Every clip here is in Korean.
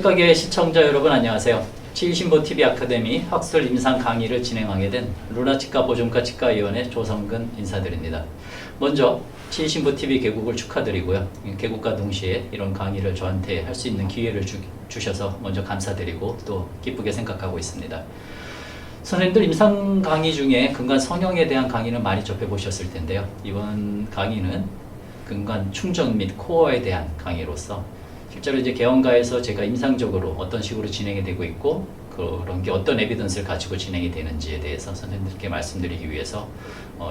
치과계 시청자 여러분 안녕하세요. 치의신보TV 아카데미 학술 임상 강의를 진행하게 된 루나치과 보존과 치과위원회 조성근 인사드립니다. 먼저 치의신보TV 개국을 축하드리고요. 개국과 동시에 이런 강의를 저한테 할 수 있는 기회를 주셔서 먼저 감사드리고 또 기쁘게 생각하고 있습니다. 선생님들 임상 강의 중에 근간 성형에 대한 강의는 많이 접해보셨을 텐데요. 이번 강의는 근간 충전 및 코어에 대한 강의로서 실제로 이제 개원가에서 제가 임상적으로 어떤 식으로 진행이 되고 있고 그런 게 어떤 에비던스를 가지고 진행이 되는지에 대해서 선생님들께 말씀드리기 위해서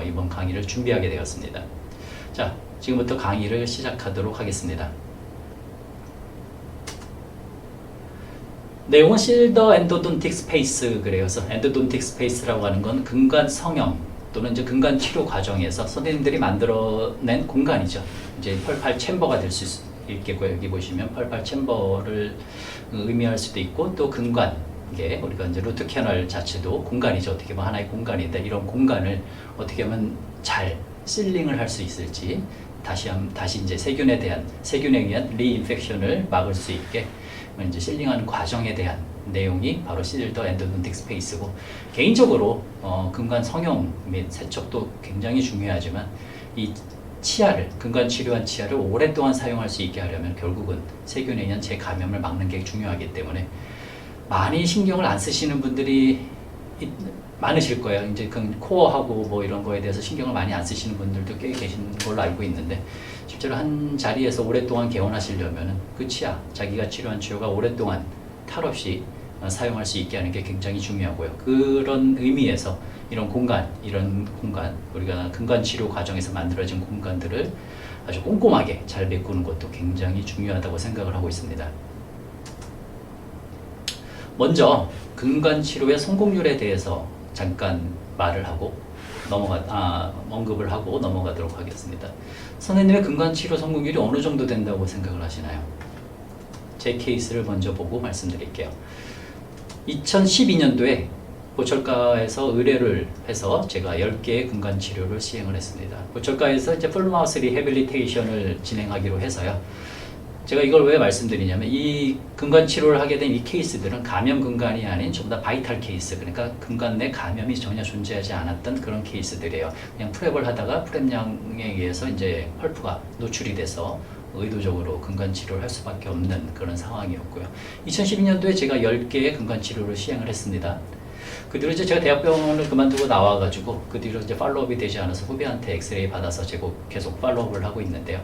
이번 강의를 준비하게 되었습니다. 자, 지금부터 강의를 시작하도록 하겠습니다. 내용은 실더 엔도돈틱 스페이스 그래서 엔도돈틱 스페이스라고 하는 건 근간 성형 또는 이제 근간 치료 과정에서 선생님들이 만들어낸 공간이죠. 이제 펄팔 챔버가 될 수 있겠고요. 여기 보시면 펄팔 챔버를 의미할 수도 있고 또 근관 이게 우리가 이제 루트 캐널 자체도 공간이죠. 어떻게 보면 하나의 공간인데 이런 공간을 어떻게 하면 잘 실링을 할 수 있을지 다시 이제 세균에 의한 리인펙션을 막을 수 있게 이제 실링하는 과정에 대한 내용이 바로 실더 엔도돈틱 스페이스고 개인적으로 근간 성형 및 세척도 굉장히 중요하지만 이 치아를 근간 치료한 치아를 오랫동안 사용할 수 있게 하려면 결국은 세균에 의한 재감염을 막는 게 중요하기 때문에 많이 신경을 안 쓰시는 분들이 많으실 거예요. 이제 그 코어하고 뭐 이런 거에 대해서 신경을 많이 안 쓰시는 분들도 꽤 계신 걸로 알고 있는데 실제로 한 자리에서 오랫동안 개원하시려면 그 치아, 자기가 치료한 치료가 오랫동안 탈 없이 사용할 수 있게 하는 게 굉장히 중요하고요. 그런 의미에서 이런 공간, 우리가 근간 치료 과정에서 만들어진 공간들을 아주 꼼꼼하게 잘 메꾸는 것도 굉장히 중요하다고 생각을 하고 있습니다. 먼저 근간 치료의 성공률에 대해서 잠깐 말을 하고 언급을 하고 넘어가도록 하겠습니다. 선생님의 근간 치료 성공률이 어느 정도 된다고 생각을 하시나요? 제 케이스를 먼저 보고 말씀드릴게요. 2012년도에 보철가에서 의뢰를 해서 제가 10개의 근간 치료를 시행을 했습니다. 보철가에서 이제 풀마우스 리해빌리테이션을 진행하기로 해서요. 제가 이걸 왜 말씀드리냐면 이 근간 치료를 하게 된 이 케이스들은 감염 근간이 아닌 좀 더 바이탈 케이스, 그러니까 근간 내 감염이 전혀 존재하지 않았던 그런 케이스들이에요. 그냥 프랩을 하다가 프랩량에 의해서 이제 펄프가 노출이 돼서 의도적으로 근간 치료를 할 수밖에 없는 그런 상황이었고요. 2012년도에 제가 10개의 근간 치료를 시행을 했습니다. 그 뒤로 이제 제가 대학병원을 그만두고 나와가지고 그 뒤로 이제 팔로업이 되지 않아서 후배한테 엑스레이 받아서 계속 팔로업을 하고 있는데요.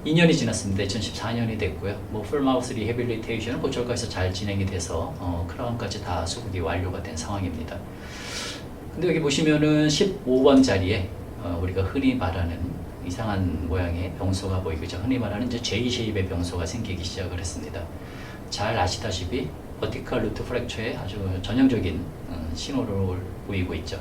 2년이 지났습니다. 2014년이 됐고요. 뭐 풀마우스 리해빌리테이션은 보철가에서 잘 진행이 돼서 크라운까지 다 수국이 완료가 된 상황입니다. 근데 여기 보시면은 15번 자리에 우리가 흔히 말하는 이상한 모양의 병소가 보이죠. 흔히 말하는 이제 J-쉐입의 병소가 생기기 시작을 했습니다. 잘 아시다시피 버티컬 루트 프랙처의 아주 전형적인 신호를 보이고 있죠.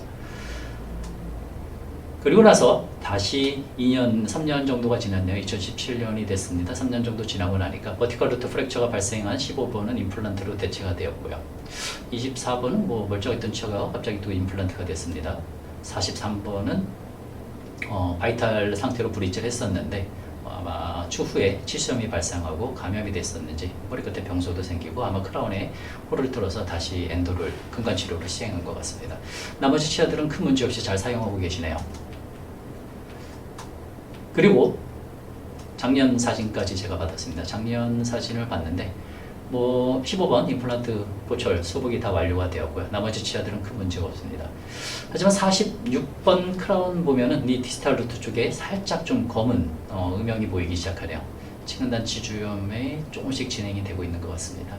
그리고 나서 다시 3년 정도가 지났네요. 2017년이 됐습니다. 3년 정도 지나고 나니까 버티컬 루트 프랙처가 발생한 15번은 임플란트로 대체가 되었고요. 24번은 뭐 멀쩡했던 치아가 갑자기 또 임플란트가 됐습니다. 43번은 바이탈 상태로 브릿지를 했었는데 아마 추후에 치수염이 발생하고 감염이 됐었는지 머리끝에 병소도 생기고 아마 크라운에 홀을 뚫어서 다시 엔도를 근간 치료를 시행한 것 같습니다. 나머지 치아들은 큰 문제 없이 잘 사용하고 계시네요. 그리고 작년 사진까지 제가 받았습니다. 작년 사진을 봤는데 뭐 15번 임플란트 보철 수복이 다 완료가 되었고요. 나머지 치아들은 큰 문제가 없습니다. 하지만 46번 크라운 보면은 이 디스탈 루트 쪽에 살짝 좀 검은 음영이 보이기 시작하네요. 치근단치 주염에 조금씩 진행이 되고 있는 것 같습니다.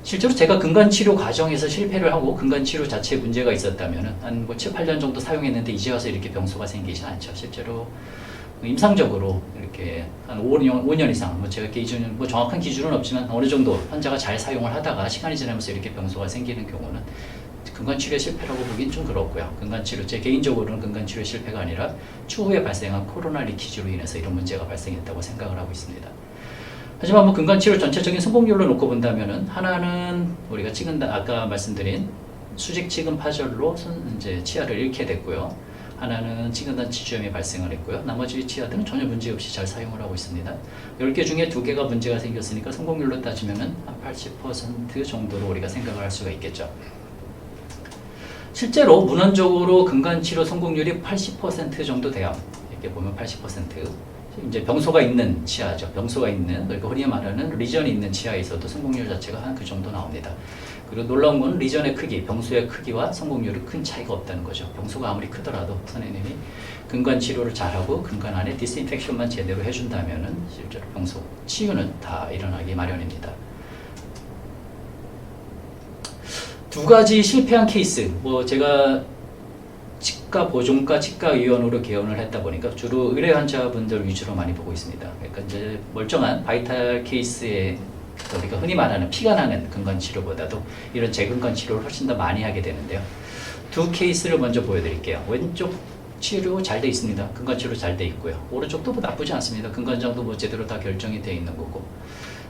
실제로 제가 근간 치료 과정에서 실패를 하고 근간 치료 자체에 문제가 있었다면은 한 뭐 7, 8년 정도 사용했는데 이제 와서 이렇게 병소가 생기진 않죠. 실제로 임상적으로 이렇게 한 5년 이상, 뭐 제가 기준, 뭐 정확한 기준은 없지만 어느 정도 환자가 잘 사용을 하다가 시간이 지나면서 이렇게 병소가 생기는 경우는 근간치료 실패라고 보기엔 좀 그렇고요. 근간치료, 제 개인적으로는 근간치료 실패가 아니라 추후에 발생한 코로나 리키지로 인해서 이런 문제가 발생했다고 생각을 하고 있습니다. 하지만 뭐 근간치료 전체적인 성공률로 놓고 본다면은 하나는 우리가 아까 말씀드린 수직 치근 파절로 이제 치아를 잃게 됐고요. 하나는 치근단 치주염이 발생을 했고요. 나머지 치아들은 전혀 문제없이 잘 사용을 하고 있습니다. 10개 중에 2개가 문제가 생겼으니까 성공률로 따지면 한 80% 정도로 우리가 생각을 할 수가 있겠죠. 실제로 문헌적으로 근간치료 성공률이 80% 정도 돼요. 이렇게 보면 80%. 이제 병소가 있는 치아죠. 병소가 있는, 그러니까 흔히 말하는 리전이 있는 치아에 있어도 성공률 자체가 한 그 정도 나옵니다. 그리고 놀라운 건 리전의 크기, 병소의 크기와 성공률이 큰 차이가 없다는 거죠. 병소가 아무리 크더라도 선생님이 근간 치료를 잘하고 근간 안에 디스인펙션만 제대로 해준다면은 실제로 병소 치유는 다 일어나기 마련입니다. 두 가지 실패한 케이스, 뭐 제가 치과 보존과 치과의원으로 개원을 했다 보니까 주로 의뢰 환자분들 위주로 많이 보고 있습니다. 그러니까 이제 멀쩡한 바이탈 케이스에 우리가 흔히 말하는 피가 나는 근간 치료보다도 이런 재근간 치료를 훨씬 더 많이 하게 되는데요. 두 케이스를 먼저 보여드릴게요. 왼쪽 치료 잘 돼 있습니다. 근간 치료 잘 돼 있고요. 오른쪽도 뭐 나쁘지 않습니다. 근간장도 뭐 제대로 다 결정이 돼 있는 거고.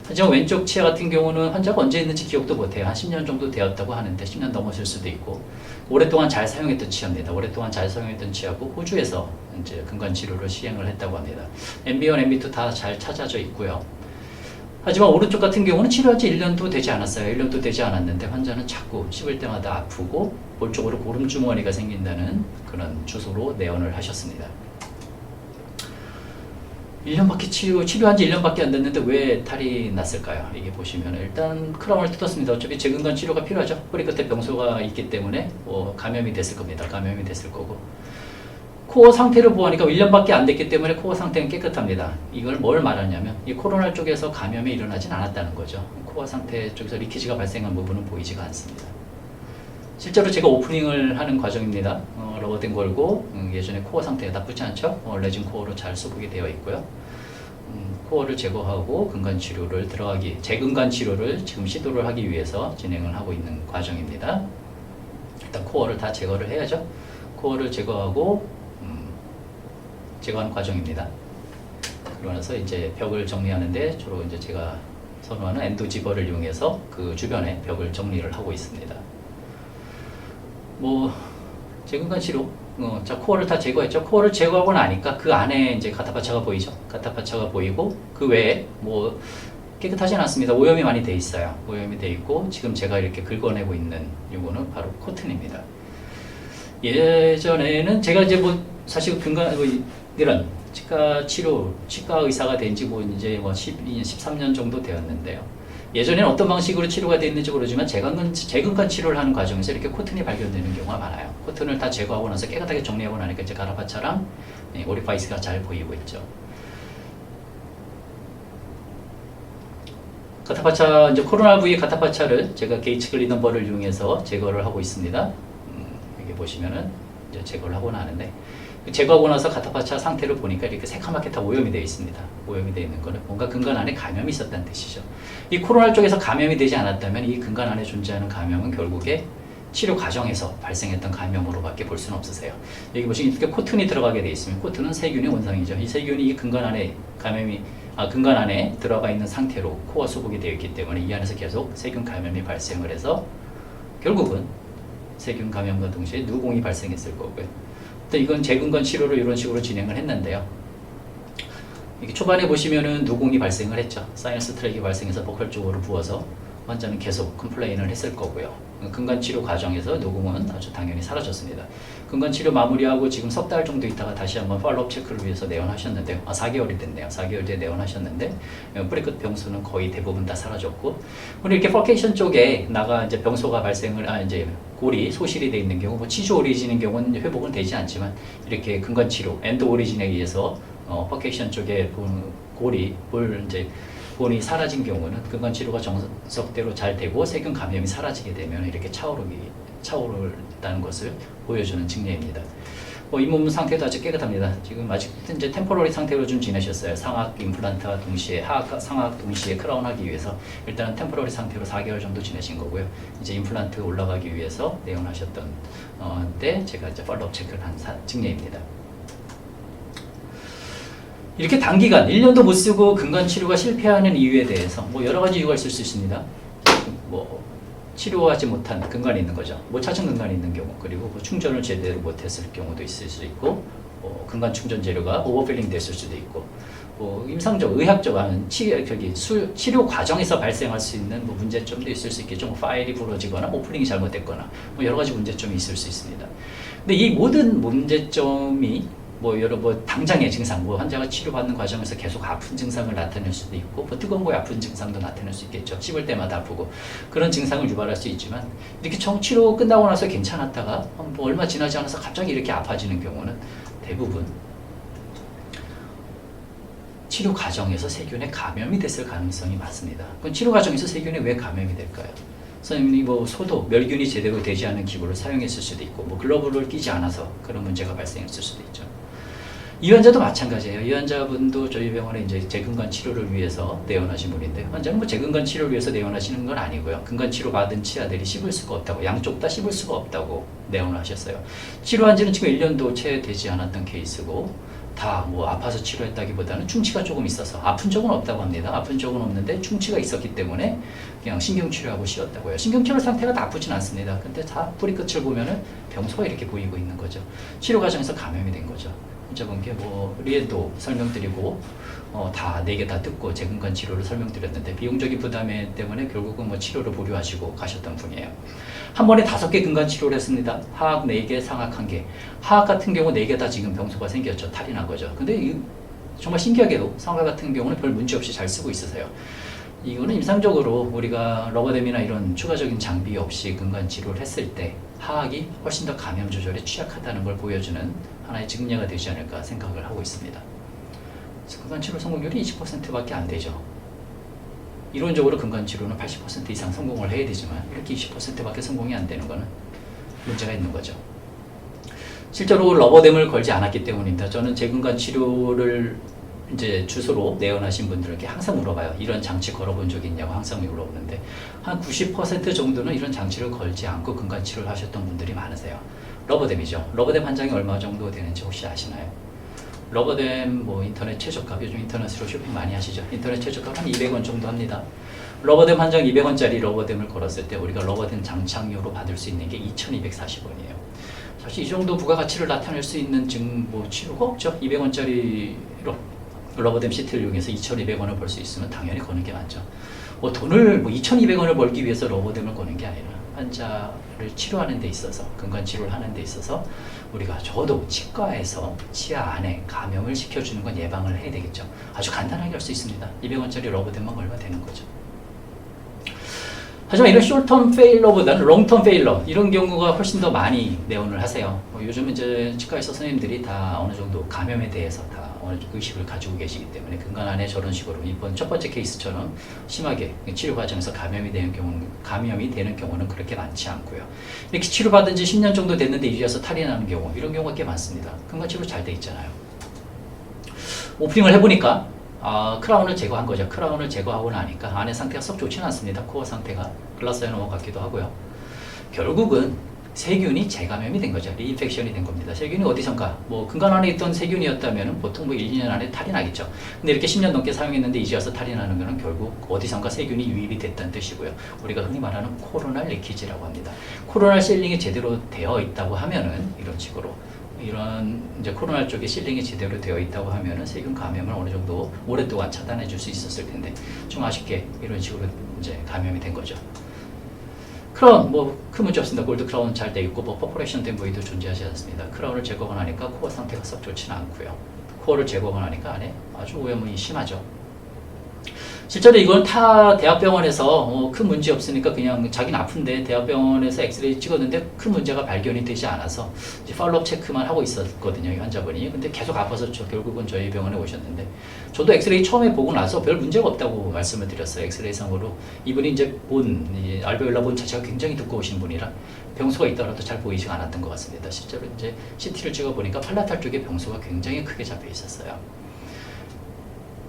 하지만 왼쪽 치아 같은 경우는 환자가 언제 있는지 기억도 못해요. 한 10년 정도 되었다고 하는데 10년 넘었을 수도 있고 오랫동안 잘 사용했던 치아입니다. 오랫동안 잘 사용했던 치아고 호주에서 이제 근간 치료를 시행을 했다고 합니다. MB1, MB2 다 잘 찾아져 있고요. 하지만 오른쪽 같은 경우는 치료한 지 1년도 되지 않았어요. 1년도 되지 않았는데 환자는 자꾸 씹을 때마다 아프고 볼 쪽으로 고름주머니가 생긴다는 그런 주소로 내원을 하셨습니다. 1년밖에 치료한 지 1년밖에 안 됐는데 왜 탈이 났을까요? 이게 보시면 일단 크라운을 뜯었습니다. 어차피 재근간 치료가 필요하죠. 뿌리 끝에 병소가 있기 때문에 감염이 됐을 겁니다. 감염이 됐을 거고 코어 상태를 보니까 1년밖에 안 됐기 때문에 코어 상태는 깨끗합니다. 이걸 뭘 말하냐면 이 코로나 쪽에서 감염이 일어나진 않았다는 거죠. 코어 상태 쪽에서 리키지가 발생한 부분은 보이지가 않습니다. 실제로 제가 오프닝을 하는 과정입니다. 러버딩 걸고 예전에 코어 상태가 나쁘지 않죠? 레진 코어로 잘 수복이 되어 있고요. 코어를 제거하고 근간 치료를 재근간 치료를 지금 시도를 하기 위해서 진행을 하고 있는 과정입니다. 일단 코어를 다 제거를 해야죠. 코어를 제거하고 제거하는 과정입니다. 그러고 나서 이제 벽을 정리하는데 주로 이제 제가 선호하는 엔도지버를 이용해서 그 주변에 벽을 정리를 하고 있습니다. 재근간 치료, 자 코어를 다 제거했죠. 코어를 제거하고 나니까 그 안에 이제 가타파차가 보이죠. 가타파차가 보이고 그 외에 깨끗하진 않습니다. 오염이 많이 돼 있어요. 오염이 돼 있고 지금 제가 이렇게 긁어내고 있는 요거는 바로 코튼입니다. 예전에는 제가 이제 사실 이런 치과 치료, 치과 의사가 된 지 이제 13년 정도 되었는데요. 예전에는 어떤 방식으로 치료가 되어 있는지 모르지만 재근간 치료를 하는 과정에서 이렇게 코튼이 발견되는 경우가 많아요. 코튼을 다 제거하고 나서 깨끗하게 정리하고 나니까 이제 가라파차랑 오리파이스가 잘 보이고 있죠. 가타파차, 이제 코로나 부위 가타파차를 제가 게이츠 클리너버를 이용해서 제거를 하고 있습니다. 여기 보시면은 이제 제거를 하고 나는데 제거하고 나서 가타파차 상태를 보니까 이렇게 새카맣게 다 오염이 되어 있습니다. 오염이 되어 있는 거는 뭔가 근간 안에 감염이 있었다는 뜻이죠. 이 코로나 쪽에서 감염이 되지 않았다면 이 근간 안에 존재하는 감염은 결국에 치료 과정에서 발생했던 감염으로밖에 볼 수는 없으세요. 여기 보시면 이렇게 코튼이 들어가게 되어 있으면 코튼은 세균의 원상이죠. 이 세균이 이 근간 안에 근간 안에 들어가 있는 상태로 코어 수복이 되어 있기 때문에 이 안에서 계속 세균 감염이 발생을 해서 결국은 세균 감염과 동시에 누공이 발생했을 거고요. 또 이건 재근간 치료를 이런 식으로 진행을 했는데요. 이게 초반에 보시면은 누공이 발생을 했죠. 사이너스 트랙이 발생해서 보컬 쪽으로 부어서 환자는 계속 컴플레인을 했을 거고요. 근간 치료 과정에서 누공은 아주 당연히 사라졌습니다. 근간 치료 마무리하고 지금 석 달 정도 있다가 다시 한번 팔로업 체크를 위해서 내원하셨는데요. 4개월이 됐네요. 4개월 뒤에 내원하셨는데 뿌리 끝 병소는 거의 대부분 다 사라졌고, 우리 이렇게 퍼케이션 쪽에 이제 병소가 발생을 이제 골이 소실이 돼 있는 경우, 치주 오리진인 경우는 회복은 되지 않지만 이렇게 근간 치료 엔도 오리진에 의해서 퍼케이션 쪽에 본이 사라진 경우는 근간 치료가 정석대로 잘 되고 세균 감염이 사라지게 되면 이렇게 차오른다는 것을 보여주는 증례입니다. 잇몸 상태도 아주 깨끗합니다. 지금 아직 이제 템포러리 상태로 좀 지내셨어요. 상악 임플란트와 동시에 상악 동시에 크라운하기 위해서 일단은 템포러리 상태로 4개월 정도 지내신 거고요. 이제 임플란트 올라가기 위해서 내원하셨던 때 제가 이제 팔로업 체크를 한 증례입니다. 이렇게 단기간 1년도 못 쓰고 근간 치료가 실패하는 이유에 대해서 여러 가지 이유가 있을 수 있습니다. 치료하지 못한 근간이 있는 거죠. 못 찾은 근간이 있는 경우, 그리고 그 충전을 제대로 못했을 경우도 있을 수 있고, 근간 충전 재료가 오버필링 됐을 수도 있고, 임상적, 의학적 치료 과정에서 발생할 수 있는 문제점도 있을 수 있겠죠. 파일이 부러지거나 오프닝이 잘못됐거나 여러 가지 문제점이 있을 수 있습니다. 근데 이 모든 문제점이 당장의 증상, 환자가 치료받는 과정에서 계속 아픈 증상을 나타낼 수도 있고, 뜨거운 거에 아픈 증상도 나타낼 수 있겠죠. 씹을 때마다 아프고, 그런 증상을 유발할 수 있지만, 이렇게 치료 끝나고 나서 괜찮았다가, 얼마 지나지 않아서 갑자기 이렇게 아파지는 경우는 대부분 치료 과정에서 세균에 감염이 됐을 가능성이 많습니다. 그럼 치료 과정에서 세균에 왜 감염이 될까요? 선생님이 소독, 멸균이 제대로 되지 않은 기구를 사용했을 수도 있고, 글러브를 끼지 않아서 그런 문제가 발생했을 수도 있죠. 이 환자도 마찬가지예요. 이 환자분도 저희 병원에 이제 재근간 치료를 위해서 내원하신 분인데, 환자는 재근간 치료를 위해서 내원하시는 건 아니고요. 근간 치료 받은 치아들이 씹을 수가 없다고, 양쪽 다 씹을 수가 없다고 내원하셨어요. 치료한 지는 지금 1년도 채 되지 않았던 케이스고, 다 아파서 치료했다기보다는 충치가 조금 있어서, 아픈 적은 없다고 합니다. 아픈 적은 없는데 충치가 있었기 때문에 그냥 신경치료하고 쉬었다고요. 신경치료 상태가 나쁘진 않습니다. 근데 다 뿌리 끝을 보면은 병소가 이렇게 보이고 있는 거죠. 치료 과정에서 감염이 된 거죠. 환자분께 리엔도 설명드리고, 다 4개 다 듣고 재근간 치료를 설명드렸는데, 비용적인 부담 때문에 결국은 치료를 보류하시고 가셨던 분이에요. 한 번에 5개 근간 치료를 했습니다. 하악 4개, 상악 1개. 하악 같은 경우 4개 다 지금 병소가 생겼죠. 탈이 난 거죠. 근데 정말 신기하게도 상악 같은 경우는 별 문제 없이 잘 쓰고 있으세요. 이거는 임상적으로 우리가 러버댐이나 이런 추가적인 장비 없이 근간 치료를 했을 때 하악이 훨씬 더 감염 조절에 취약하다는 걸 보여주는 하나의 증례가 되지 않을까 생각을 하고 있습니다. 근간 치료 성공률이 20%밖에 안 되죠. 이론적으로 근간 치료는 80% 이상 성공을 해야 되지만 이렇게 20%밖에 성공이 안 되는 거는 문제가 있는 거죠. 실제로 러버댐을 걸지 않았기 때문입니다. 저는 재근간 치료를 이제 주소로 내원하신 분들에게 항상 물어봐요. 이런 장치 걸어본 적이 있냐고 항상 물어보는데, 한 90% 정도는 이런 장치를 걸지 않고 근간 치료를 하셨던 분들이 많으세요. 러버댐이죠. 러버댐 한 장이 얼마 정도 되는지 혹시 아시나요? 러버댐 인터넷 최저가, 요즘 인터넷으로 쇼핑 많이 하시죠. 인터넷 최저가 한 200원 정도 합니다. 러버댐 한 장 200원짜리 러버댐을 걸었을 때 우리가 러버댐 장착료로 받을 수 있는 게 2,240원이에요. 사실 이 정도 부가가치를 나타낼 수 있는 치료가 없죠. 200원짜리로 러버댐 시트를 이용해서 2,200원을 벌 수 있으면 당연히 거는 게 맞죠. 돈을 2,200원을 벌기 위해서 러버댐을 거는 게 아니라 환자를 치료하는 데 있어서, 근간 치료를 하는 데 있어서 우리가 적어도 치과에서 치아 안에 감염을 시켜주는 건 예방을 해야 되겠죠. 아주 간단하게 할 수 있습니다. 200원짜리 러버댐만 걸면 되는 거죠. 하지만 이런 숏텀 페일러보다는 롱텀 페일러, 이런 경우가 훨씬 더 많이 내원을 하세요. 요즘 이제 치과에서 선생님들이 다 어느 정도 감염에 대해서 다 어느 정도 의식을 가지고 계시기 때문에 근간 안에 저런 식으로 이번 첫 번째 케이스처럼 심하게 치료 과정에서 감염이 되는 경우는 그렇게 많지 않고요. 이렇게 치료받은 지 10년 정도 됐는데 이제 와서 탈이 나는 경우, 이런 경우가 꽤 많습니다. 근간 치료 잘 돼 있잖아요. 오프닝을 해보니까 크라운을 제거한 거죠. 크라운을 제거하고 나니까 안의 상태가 썩 좋지는 않습니다. 코어 상태가 글라스에 넘어 같기도 하고요. 결국은 세균이 재감염이 된 거죠. 리인펙션이 된 겁니다. 세균이 어디선가, 근간 안에 있던 세균이었다면 보통 1, 2년 안에 탈이 나겠죠. 근데 이렇게 10년 넘게 사용했는데 이제 와서 탈이 나는 거는 결국 어디선가 세균이 유입이 됐다는 뜻이고요. 우리가 흔히 말하는 코로날 리키지라고 합니다. 코로날 실링이 제대로 되어 있다고 하면은 이런 식으로 이런 이제 코로나 쪽에 실링이 제대로 되어 있다고 하면은 세균 감염을 어느 정도 오랫동안 차단해 줄 수 있었을 텐데, 좀 아쉽게 이런 식으로 이제 감염이 된 거죠. 크라운 큰 문제 없습니다. 골드 크라운 잘 돼 있고 퍼포레이션 된 부위도 존재하지 않습니다. 크라운을 제거하고 나니까 코어 상태가 썩 좋지는 않고요. 코어를 제거하고 나니까 안에 아주 오염이 심하죠. 실제로 이건 타 대학병원에서 큰 문제 없으니까 그냥 자기는 아픈데 대학병원에서 엑스레이 찍었는데 큰 문제가 발견이 되지 않아서 이제 팔로업 체크만 하고 있었거든요, 이 환자분이. 근데 계속 아파서 결국은 저희 병원에 오셨는데, 저도 엑스레이 처음에 보고 나서 별 문제가 없다고 말씀을 드렸어요. 엑스레이 상으로 이분이 이제 알베올라 본 자체가 굉장히 두꺼우신 분이라 병소가 있더라도 잘 보이지 않았던 것 같습니다. 실제로 이제 CT를 찍어보니까 팔라탈 쪽에 병소가 굉장히 크게 잡혀 있었어요.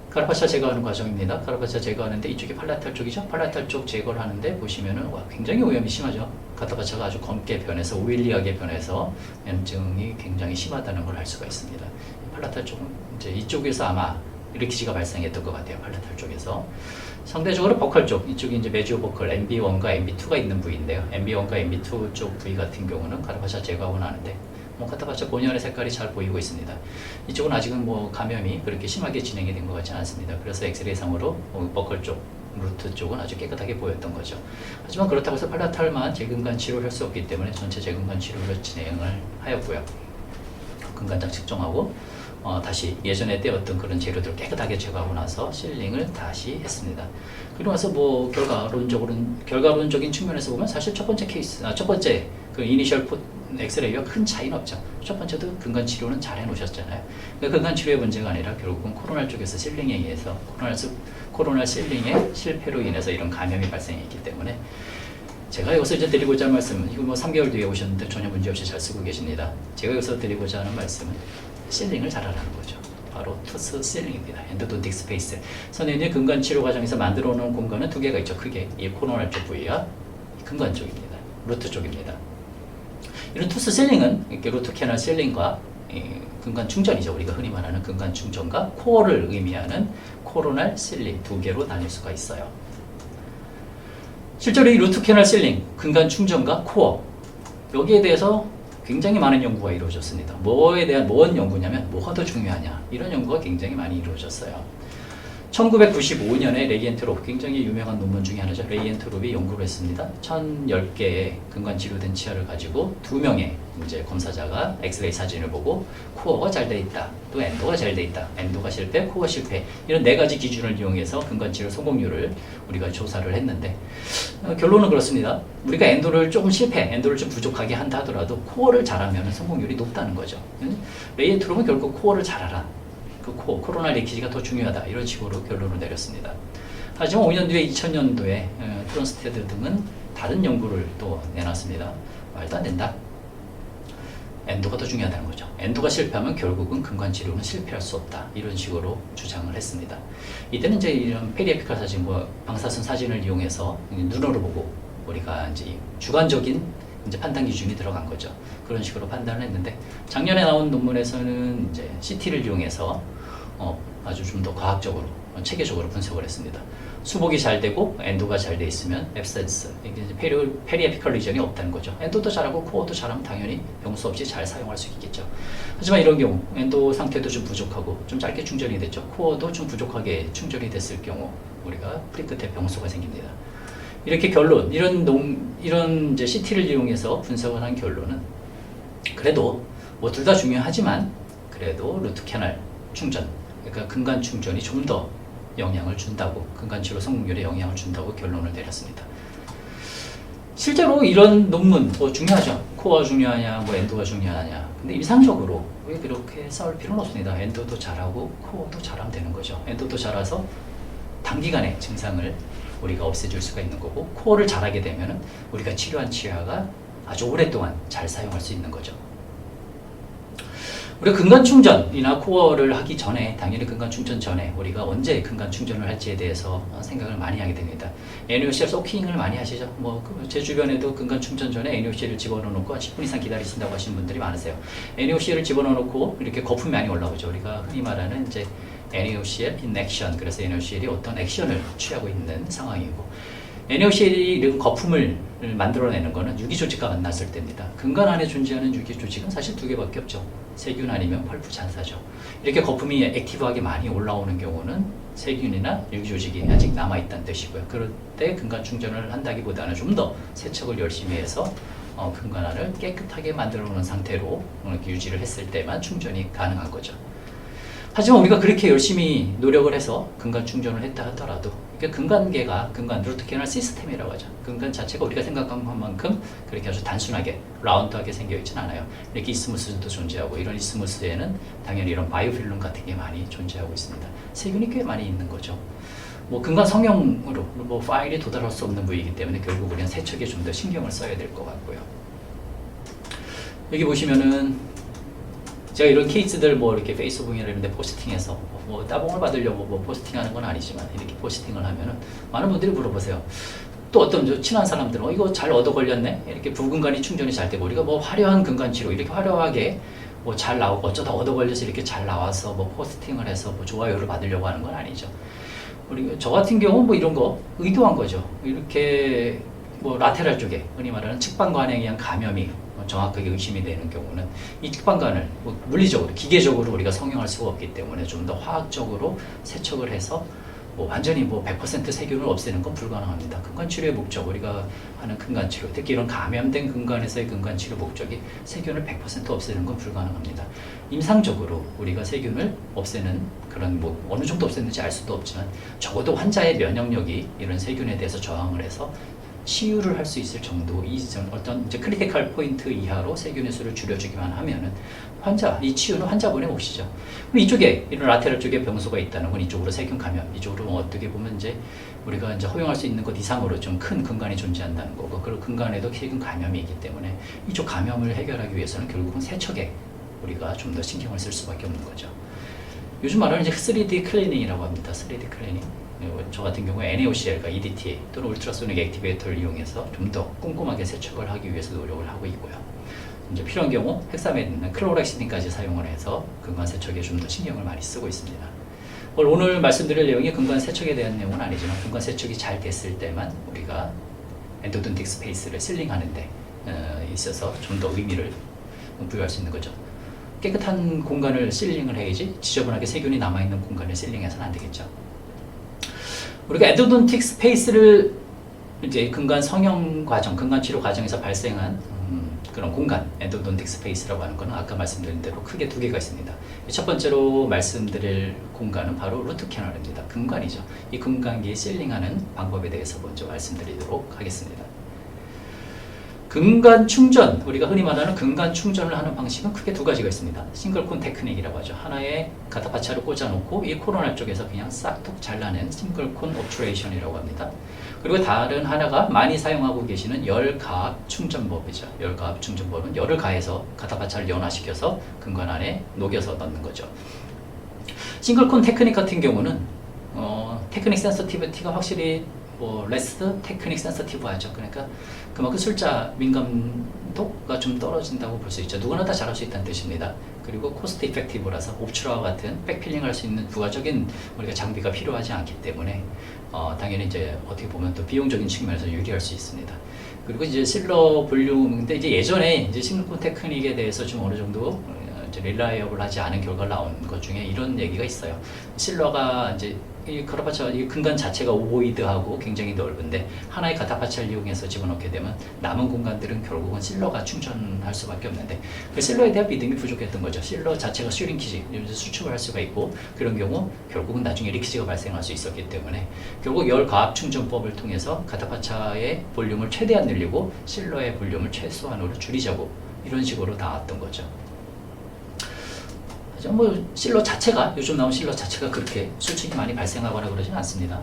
카라파차 제거하는 과정입니다. 카라파차 제거하는데 이쪽이 팔라탈 쪽이죠. 팔라탈 쪽 제거를 하는데 보시면은 굉장히 오염이 심하죠. 카라파차가 아주 검게 변해서 오일리하게 변해서 염증이 굉장히 심하다는 걸 알 수가 있습니다. 팔라탈 쪽은 이제 이쪽에서 아마 리키지가 발생했던 것 같아요. 팔라탈 쪽에서. 상대적으로 보컬 쪽, 이쪽이 이제 메지오 보컬 MB1과 MB2가 있는 부위인데요. MB1과 MB2 쪽 부위 같은 경우는 카타파샤 제거하고 나는데 카타파샤 본연의 색깔이 잘 보이고 있습니다. 이쪽은 아직은 감염이 그렇게 심하게 진행이 된 것 같지는 않습니다. 그래서 엑스레이상으로 보컬 쪽, 루트 쪽은 아주 깨끗하게 보였던 거죠. 하지만 그렇다고 해서 팔라탈만 재근간 치료를 할 수 없기 때문에 전체 재근간 치료를 진행을 하였고요. 근간장 측정하고 다시 예전에 떼었던 그런 재료들을 깨끗하게 제거하고 나서 실링을 다시 했습니다. 그리고 나서 결과론적인 측면에서 보면 사실 첫 번째 그 이니셜 엑스레이와 큰 차이는 없죠. 첫 번째도 근간 치료는 잘 해놓으셨잖아요. 그러니까 근간 치료의 문제가 아니라 결국은 코로나 쪽에서 실링에 의해서 코로나 실링의 실패로 인해서 이런 감염이 발생했기 때문에 제가 여기서 이제 드리고자 하는 말씀은 이거 3개월 뒤에 오셨는데 전혀 문제 없이 잘 쓰고 계십니다. 제가 여기서 드리고자 하는 말씀은 실링을 잘하라는 거죠. 바로 투스 실링입니다. 엔도돈틱 스페이스. 선생님이 근간 치료 과정에서 만들어 놓은 공간은 두 개가 있죠. 크게 이 코로나 쪽 부위와 근간 쪽입니다. 루트 쪽입니다. 이런 투스 실링은 이렇게 루트 캐널 실링과 근간 충전이죠. 우리가 흔히 말하는 근간 충전과 코어를 의미하는 코로날 실링 두 개로 나뉠 수가 있어요. 실제로 이 루트 캐널 실링, 근간 충전과 코어 여기에 대해서 굉장히 많은 연구가 이루어졌습니다. 뭐에 대한 뭔 연구냐면 뭐가 더 중요하냐 이런 연구가 굉장히 많이 이루어졌어요. 1995년에 레이엔트롭 굉장히 유명한 논문 중에 하나죠. 레이엔트롭이 연구를 했습니다. 1010개의 근간 치료된 치아를 가지고 2명의 이제 검사자가 엑스레이 사진을 보고 코어가 잘 돼 있다. 또 엔도가 잘 돼 있다. 엔도가 실패, 코어 실패. 이런 4가지 기준을 이용해서 근간 치료 성공률을 우리가 조사를 했는데 결론은 그렇습니다. 우리가 엔도를 좀 부족하게 한다 하더라도 코어를 잘하면 성공률이 높다는 거죠. 레이엔트롭은 결국 코어를 잘하라. 코로나 리키지가 더 중요하다 이런 식으로 결론을 내렸습니다. 하지만 5년 뒤에 2000년도에 트론스테드 등은 다른 연구를 또 내놨습니다. 말도 안 된다. 엔도가 더 중요하다는 거죠. 엔도가 실패하면 결국은 근간 치료는 실패할 수 없다 이런 식으로 주장을 했습니다. 이때는 이제 이런 페리에피칼 사진, 방사선 사진을 이용해서 눈으로 보고 우리가 이제 주관적인 이제 판단 기준이 들어간 거죠. 그런 식으로 판단을 했는데 작년에 나온 논문에서는 이제 CT를 이용해서 아주 좀 더 과학적으로 체계적으로 분석을 했습니다. 수복이 잘 되고 엔도가 잘 돼 있으면 앱센스 이게 이제 페리에피컬 리전이 없다는 거죠. 엔도도 잘하고 코어도 잘하면 당연히 병수 없이 잘 사용할 수 있겠죠. 하지만 이런 경우 엔도 상태도 좀 부족하고 좀 짧게 충전이 됐죠. 코어도 좀 부족하게 충전이 됐을 경우 우리가 뿌리 끝에 병수가 생깁니다. 이렇게 이런 이제 CT를 이용해서 분석을 한 결론은 그래도 둘 다 중요하지만 그래도 루트 캐널 충전, 그러니까 근간 충전이 좀 더 영향을 준다고, 근간 치료 성공률에 영향을 준다고 결론을 내렸습니다. 실제로 이런 논문 중요하죠. 코어가 중요하냐, 엔도가 중요하냐. 근데 일상적으로 왜 그렇게 싸울 필요는 없습니다. 엔도도 잘하고 코어도 잘하면 되는 거죠. 엔도도 잘해서 단기간에 증상을 우리가 없애줄 수가 있는 거고 코어를 잘하게 되면 우리가 치료한 치아가 아주 오랫동안 잘 사용할 수 있는 거죠. 우리가 근간 충전이나 코어를 하기 전에 당연히 근간 충전 전에 우리가 언제 근간 충전을 할지에 대해서 생각을 많이 하게 됩니다. NOCL 소킹을 많이 하시죠. 제 주변에도 근간 충전 전에 NOCL을 집어넣어 놓고 10분 이상 기다리신다고 하시는 분들이 많으세요. NOCL을 집어넣어 놓고 이렇게 거품이 많이 올라오죠. 우리가 흔히 말하는 이제 NaOCl in action, 그래서 NaOCl이 어떤 액션을 취하고 있는 상황이고 NaOCl이 이런 거품을 만들어내는 것은 유기조직과 만났을 때입니다. 근간 안에 존재하는 유기조직은 사실 2개밖에 없죠. 세균 아니면 펄프 잔사죠. 이렇게 거품이 액티브하게 많이 올라오는 경우는 세균이나 유기조직이 아직 남아있다는 뜻이고요. 그럴 때 근간 충전을 한다기보다는 좀 더 세척을 열심히 해서 근간 안을 깨끗하게 만들어 놓은 상태로 유지를 했을 때만 충전이 가능한 거죠. 하지만 우리가 그렇게 열심히 노력을 해서 근간 충전을 했다 하더라도 이게 근간계가 근간 루트 캐널 시스템이라고 하죠. 근간 자체가 우리가 생각한 것만큼 그렇게 아주 단순하게 라운드하게 생겨 있지는 않아요. 이렇게 이스무스도 존재하고 이런 이스무스에는 당연히 이런 바이오필름 같은 게 많이 존재하고 있습니다. 세균이 꽤 많이 있는 거죠. 근간 성형으로 파일이 도달할 수 없는 부위이기 때문에 결국 우리는 세척에 좀 더 신경을 써야 될 것 같고요. 여기 보시면은 제가 이런 케이스들 이렇게 페이스북이나 이런 데 포스팅해서 따봉을 받으려고 포스팅하는 건 아니지만 이렇게 포스팅을 하면은 많은 분들이 물어보세요. 또 어떤 친한 사람들은 이거 잘 얻어 걸렸네? 이렇게 부근간이 충전이 잘 되고 우리가 화려한 근간 치료 이렇게 화려하게 뭐 잘 나오고 어쩌다 얻어 걸려서 이렇게 잘 나와서 뭐 포스팅을 해서 뭐 좋아요를 받으려고 하는 건 아니죠. 우리 저 같은 경우 뭐 이런 거 의도한 거죠. 이렇게 뭐 라테랄 쪽에 흔히 말하는 측방관에 의한 감염이 정확하게 의심이 되는 경우는 이 측방관을 뭐 물리적으로 기계적으로 우리가 성형할 수가 없기 때문에 좀 더 화학적으로 세척을 해서 뭐 완전히 뭐 100% 세균을 없애는 건 불가능합니다. 근간 치료의 목적, 우리가 하는 근간 치료, 특히 이런 감염된 근간에서의 근간 치료 목적이 세균을 100% 없애는 건 불가능합니다. 임상적으로 우리가 세균을 없애는 그런 뭐 어느 정도 없앴는지 알 수도 없지만 적어도 환자의 면역력이 이런 세균에 대해서 저항을 해서 치유를 할 수 있을 정도 어떤 이제 크리티컬 포인트 이하로 세균의 수를 줄여주기만 하면은 이 치유는 환자분의 몫이죠. 그럼 이쪽에 이런 라테랄 쪽에 병소가 있다는 건 이쪽으로 세균 감염, 이쪽으로 어떻게 보면 이제 우리가 이제 허용할 수 있는 것 이상으로 좀 큰 근간이 존재한다는 거고, 그 근간에도 세균 감염이 있기 때문에 이쪽 감염을 해결하기 위해서는 결국은 세척에 우리가 좀 더 신경을 쓸 수밖에 없는 거죠. 요즘 말하는 이제 3D 클리닝이라고 합니다. 3D 클리닝. 저 같은 경우에 NaOCl과 EDTA 또는 울트라소닉 액티베이터를 이용해서 좀 더 꼼꼼하게 세척을 하기 위해서 노력을 하고 있고요. 이제 필요한 경우 헥사메딘, 클로렉시딘까지 사용을 해서 근간 세척에 좀 더 신경을 많이 쓰고 있습니다. 오늘 말씀드릴 내용이 근간 세척에 대한 내용은 아니지만 근간 세척이 잘 됐을 때만 우리가 엔도돈틱 스페이스를 실링하는 데 있어서 좀 더 의미를 부여할 수 있는 거죠. 깨끗한 공간을 실링을 해야지 지저분하게 세균이 남아있는 공간을 실링해서는 안 되겠죠. 우리가 엔도돈틱 스페이스를 이제 근간 성형 과정, 근간 치료 과정에서 발생한 그런 공간, 엔도돈틱 스페이스라고 하는 것은 아까 말씀드린 대로 크게 두 개가 있습니다. 첫 번째로 말씀드릴 공간은 바로 루트 캐널입니다. 근간이죠. 이 근간기에 실링하는 방법에 대해서 먼저 말씀드리도록 하겠습니다. 근간 충전, 우리가 흔히 말하는 근간 충전을 하는 방식은 크게 두 가지가 있습니다. 싱글콘 테크닉이라고 하죠. 하나의 가타파차를 꽂아놓고 이 코로나 쪽에서 그냥 싹둑 잘라낸 싱글콘 옵트레이션이라고 합니다. 그리고 다른 하나가 많이 사용하고 계시는 열가압 충전법이죠. 열가압 충전법은 열을 가해서 가타파차를 연화시켜서 근간 안에 녹여서 넣는 거죠. 싱글콘 테크닉 같은 경우는 테크닉 센서티비티가 확실히 레스 테크닉 센서티브하죠. 그러니까 그만큼 술자 민감도가 좀 떨어진다고 볼 수 있죠. 누구나 다 잘할 수 있다는 뜻입니다. 그리고 코스트 이펙티브라서 옵추라와 같은 백필링 할 수 있는 부가적인 우리가 장비가 필요하지 않기 때문에 당연히 이제 어떻게 보면 또 비용적인 측면에서 유리할 수 있습니다. 그리고 이제 실러 볼륨, 근데 이제 예전에 이제 싱글콘 테크닉에 대해서 좀 어느 정도 릴라이어블하지 않은 결과가 나온 것 중에 이런 얘기가 있어요. 실러가 이제 이 가타파차 이 근간 자체가 오보이드하고 굉장히 넓은데 하나의 가타파차를 이용해서 집어넣게 되면 남은 공간들은 결국은 실러가 충전할 수밖에 없는데 그 실러에 대한 믿음이 부족했던 거죠. 실러 자체가 슈링키지, 수축을 할 수가 있고 그런 경우 결국은 나중에 리키지가 발생할 수 있었기 때문에 결국 열가압 충전법을 통해서 가타파차의 볼륨을 최대한 늘리고 실러의 볼륨을 최소한으로 줄이자고 이런 식으로 나왔던 거죠. 실러 자체가, 요즘 나온 실러 자체가 그렇게 수축이 많이 발생하거나 그러진 않습니다.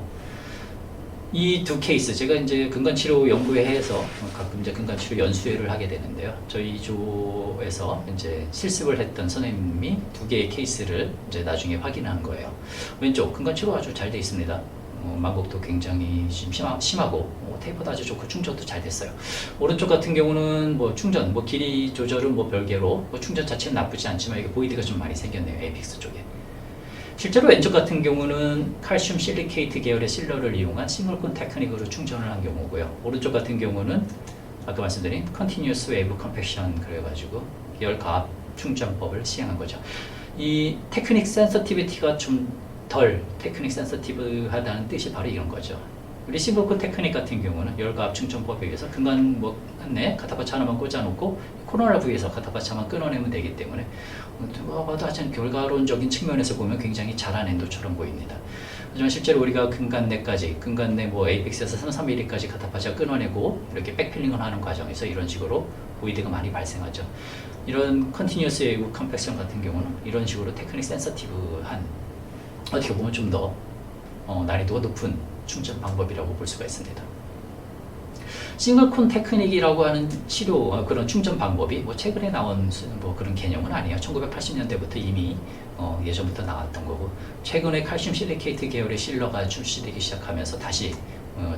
이 두 케이스, 제가 이제 근간치료 연구회에서 가끔 이제 근간치료 연수회를 하게 되는데요. 저희 조에서 이제 실습을 했던 선생님이 두 개의 케이스를 이제 나중에 확인한 거예요. 왼쪽, 근간치료가 아주 잘 돼 있습니다. 만곡도 굉장히 심하고 테이퍼도 아주 좋고 충전도 잘 됐어요. 오른쪽 같은 경우는 충전, 길이 조절은 별개로 충전 자체는 나쁘지 않지만 이게 보이드가 좀 많이 생겼네요. 에이픽스 쪽에. 실제로 왼쪽 같은 경우는 칼슘 실리케이트 계열의 실러를 이용한 싱글콘 테크닉으로 충전을 한 경우고요. 오른쪽 같은 경우는 아까 말씀드린 컨티뉴어스 웨이브 컴팩션 그래가지고 열가압 충전법을 시행한 거죠. 이 테크닉 센서티비티가 좀 덜 테크닉 센서티브하다는 뜻이 바로 이런 거죠. 우리 싱글콘 테크닉 같은 경우는 열가압 충전법에 의해서 근간 안에 가타파차 하나만 꽂아놓고 코로나 부위에서 가타파차만 끊어내면 되기 때문에 누가 봐도 아주 결과론적인 측면에서 보면 굉장히 잘한 엔도처럼 보입니다. 하지만 실제로 우리가 근간 내까지, 근간 내 에이펙스에서 3mm까지 가타파차 끊어내고 이렇게 백필링을 하는 과정에서 이런 식으로 보이드가 많이 발생하죠. 이런 컨티뉴어스 웨이브 컴팩션 같은 경우는 이런 식으로 테크닉 센서티브한 어떻게 보면 좀 더 난이도가 높은 충전 방법이라고 볼 수가 있습니다. 싱글콘 테크닉이라고 하는 치료 그런 충전 방법이 최근에 나온 그런 개념은 아니에요. 1980년대부터 이미 예전부터 나왔던 거고 최근에 칼슘 실리케이트 계열의 실러가 출시되기 시작하면서 다시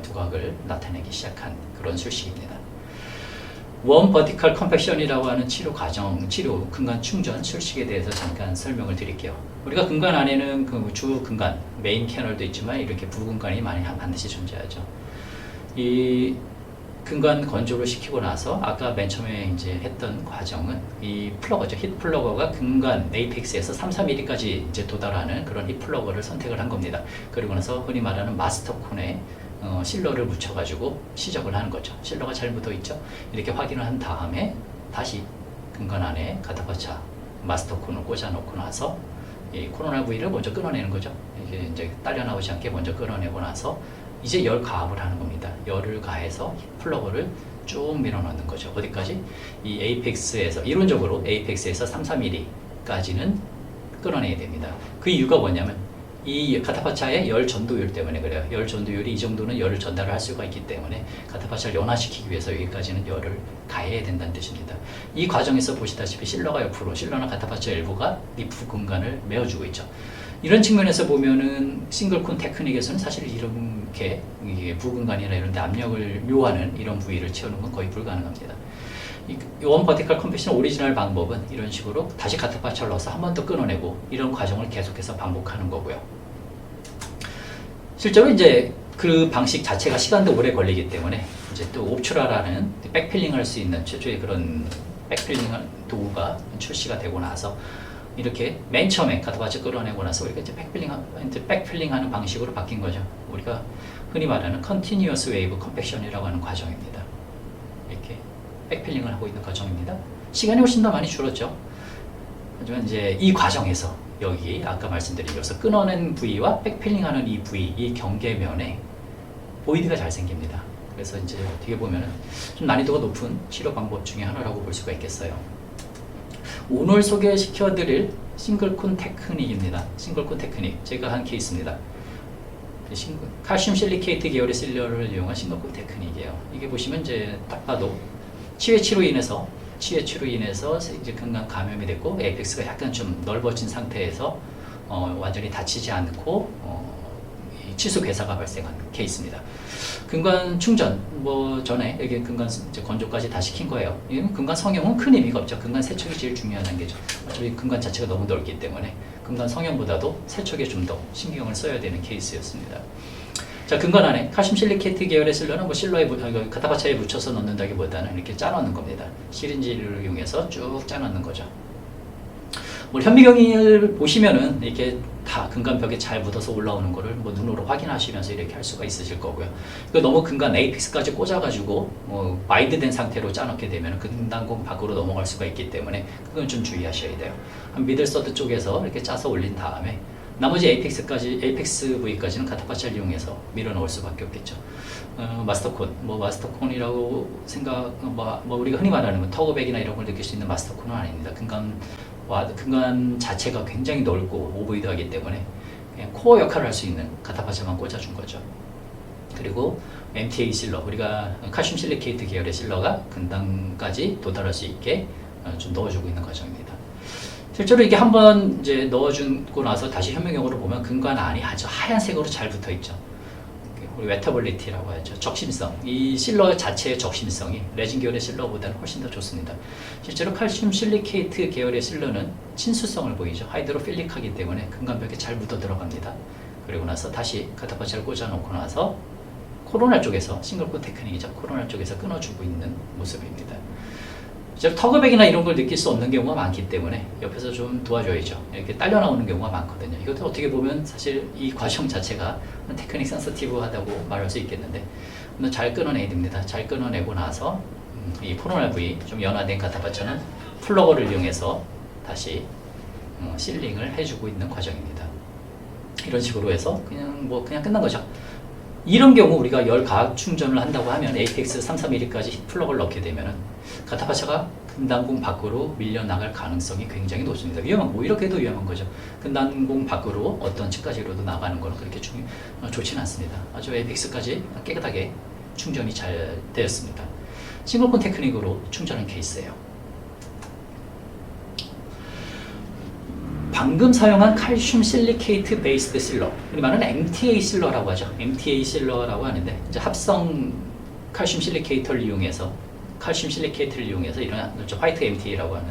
두각을 나타내기 시작한 그런 술식입니다. 원 버티컬 컴팩션이라고 하는 치료 과정, 치료 근간 충전 출식에 대해서 잠깐 설명을 드릴게요. 우리가 근간 안에는 그 주 근간, 메인 캐널도 있지만 이렇게 부근간이 많이 반드시 존재하죠. 이 근간 건조를 시키고 나서 아까 맨 처음에 이제 했던 과정은 이 플러거죠. 힛 플러거가 근간 에이펙스에서 3, 4mm까지 이제 도달하는 그런 힛 플러거를 선택을 한 겁니다. 그리고 나서 흔히 말하는 마스터 콘에 실러를 묻혀가지고 시적을 하는 거죠. 실러가 잘 묻어 있죠. 이렇게 확인을 한 다음에 다시 근간 안에 가타파차 마스터 콘을 꽂아놓고 나서 이 코로나 부위를 먼저 끊어내는 거죠. 이게 이제 딸려 나오지 않게 먼저 끊어내고 나서 이제 열 가압을 하는 겁니다. 열을 가해서 플러그를 쭉 밀어 넣는 거죠. 어디까지? 이 에이펙스에서, 이론적으로 에이펙스에서 3, 4mm까지는 끊어내야 됩니다. 그 이유가 뭐냐면 이 카타파차의 열 전도율 때문에 그래요. 열 전도율이 이 정도는 열을 전달을 할 수가 있기 때문에 카타파차를 연화시키기 위해서 여기까지는 열을 가해야 된다는 뜻입니다. 이 과정에서 보시다시피 실러가 옆으로, 실러나 카타파차 일부가 리프 공간을 메워주고 있죠. 이런 측면에서 보면은 싱글콘 테크닉에서는 사실 이렇게 부근간이나 이런 데 압력을 묘하는 이런 부위를 채우는 건 거의 불가능합니다. 이 원 버티컬 컴패션 오리지널 방법은 이런 식으로 다시 카타파차를 넣어서 한 번 더 끊어내고 이런 과정을 계속해서 반복하는 거고요. 실제로 이제 그 방식 자체가 시간도 오래 걸리기 때문에 이제 또 옵추라라는 백필링 할 수 있는 최초의 그런 백필링 도구가 출시가 되고 나서 이렇게 맨 처음에 카타파차 끌어내고 나서 우리가 이제 백필링 하는 방식으로 바뀐 거죠. 우리가 흔히 말하는 Continuous Wave Compaction이라고 하는 과정입니다. 이렇게 백필링을 하고 있는 과정입니다. 시간이 훨씬 더 많이 줄었죠. 하지만 이제 이 과정에서 여기 아까 말씀드린 것처럼 끊어낸 부위와 백필링하는 이 부위, 이 경계면에 보이드가 잘 생깁니다. 그래서 이제 어떻게 보면은 좀 난이도가 높은 치료 방법 중에 하나라고 볼 수가 있겠어요. 오늘 소개시켜드릴 싱글콘 테크닉입니다. 싱글콘 테크닉, 제가 한 케이스입니다. 칼슘 실리케이트 계열의 실러를 이용한 싱글콘 테크닉이에요. 이게 보시면 이제 딱 봐도 치외치로 인해서 이제 근간 감염이 됐고 에이펙스가 약간 좀 넓어진 상태에서 완전히 다치지 않고 치수 괴사가 발생한 케이스입니다. 근간 충전 전에 여기 근간 이제 건조까지 다 시킨 거예요. 이건 근간 성형은 큰 의미가 없죠. 근간 세척이 제일 중요한 단계죠. 어차피 근간 자체가 너무 넓기 때문에 근간 성형보다도 세척에 좀 더 신경을 써야 되는 케이스였습니다. 자, 근간 안에 칼슘 실리케이트 계열의 실러는 실러에 카타파차에 묻혀서 넣는다기보다는 이렇게 짜 넣는 겁니다. 시린지를 이용해서 쭉 짜 넣는 거죠. 현미경을 보시면은 이렇게 다 근간벽에 잘 묻어서 올라오는 거를 눈으로 확인하시면서 이렇게 할 수가 있으실 거고요. 이거 너무 근간 에이픽스까지 꽂아가지고 와이드된 상태로 짜놓게 되면 근단공 밖으로 넘어갈 수가 있기 때문에 그건 좀 주의하셔야 돼요. 한 미들서드 쪽에서 이렇게 짜서 올린 다음에 나머지 에이펙스 부위까지는 카타파차를 이용해서 밀어 넣을 수밖에 없겠죠. 마스터콘, 마스터콘이라고 우리가 흔히 말하는 터거백이나 이런 걸 느낄 수 있는 마스터콘은 아닙니다. 근간 자체가 굉장히 넓고 오보이드하기 때문에 그냥 코어 역할을 할 수 있는 카타파차만 꽂아준 거죠. 그리고 MTA 실러, 우리가 칼슘 실리케이트 계열의 실러가 근단까지 도달할 수 있게 좀 넣어주고 있는 과정입니다. 실제로 이게 한번 이제 넣어주고 나서 다시 현미경으로 보면 근간 안이 아주 하얀색으로 잘 붙어 있죠. 우리 웨터블리티라고 하죠. 적심성. 이 실러 자체의 적심성이 레진 계열의 실러보다는 훨씬 더 좋습니다. 실제로 칼슘 실리케이트 계열의 실러는 친수성을 보이죠. 하이드로필릭하기 때문에 근간벽에 잘 묻어 들어갑니다. 그리고 나서 다시 카타파차를 꽂아놓고 나서 코로나 쪽에서 싱글콘 테크닉이죠. 코로나 쪽에서 끊어주고 있는 모습입니다. 실제로 터그백이나 이런 걸 느낄 수 없는 경우가 많기 때문에 옆에서 좀 도와줘야죠. 이렇게 딸려 나오는 경우가 많거든요. 이것도 어떻게 보면 사실 이 과정 자체가 테크닉 센서티브하다고 말할 수 있겠는데 잘 끊어내야 됩니다. 잘 끊어내고 나서 이 코로나 부위 좀 연화된 카타파차는 플러거를 이용해서 다시 실링을 해주고 있는 과정입니다. 이런 식으로 해서 그냥 끝난 거죠. 이런 경우 우리가 열 가압 충전을 한다고 하면 에이펙스 3, 4mm까지 플러그를 넣게 되면은 카타파차가 근단공 밖으로 밀려나갈 가능성이 굉장히 높습니다. 이렇게 해도 위험한 거죠. 근단공 밖으로 어떤 층까지로도 나가는 건 그렇게 좋지는 않습니다. 아주 에이펙스까지 깨끗하게 충전이 잘 되었습니다. 싱글콘 테크닉으로 충전한 케이스예요. 방금 사용한 칼슘 실리케이트 베이스드 실러, 우리 말하는 MTA 실러라고 하죠. MTA 실러라고 하는데 이제 합성 칼슘 실리케이터를 이용해서 칼슘 실리케이트를 이용해서 이런 화이트 MTA라고 하는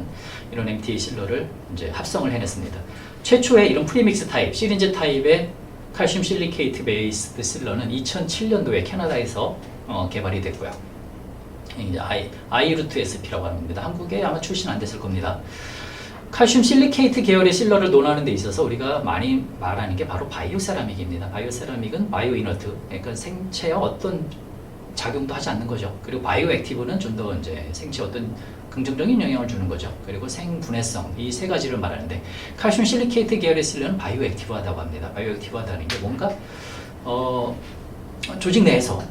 이런 MTA 실러를 이제 합성을 해냈습니다. 최초의 이런 프리믹스 타입, 시리즈 타입의 칼슘 실리케이트 베이스드 실러는 2007년도에 캐나다에서 개발이 됐고요. 이제 아이루트 SP라고 합니다. 한국에 아마 출시는 안 됐을 겁니다. 칼슘 실리케이트 계열의 실러를 논하는 데 있어서 우리가 많이 말하는 게 바로 바이오세라믹입니다. 바이오세라믹은 바이오 이너트, 그러니까 생체에 어떤 작용도 하지 않는 거죠. 그리고 바이오 액티브는 좀 더 이제 생체에 어떤 긍정적인 영향을 주는 거죠. 그리고 생분해성, 이 세 가지를 말하는데 칼슘 실리케이트 계열의 실러는 바이오 액티브하다고 합니다. 바이오 액티브하다는 게 뭔가 조직 내에서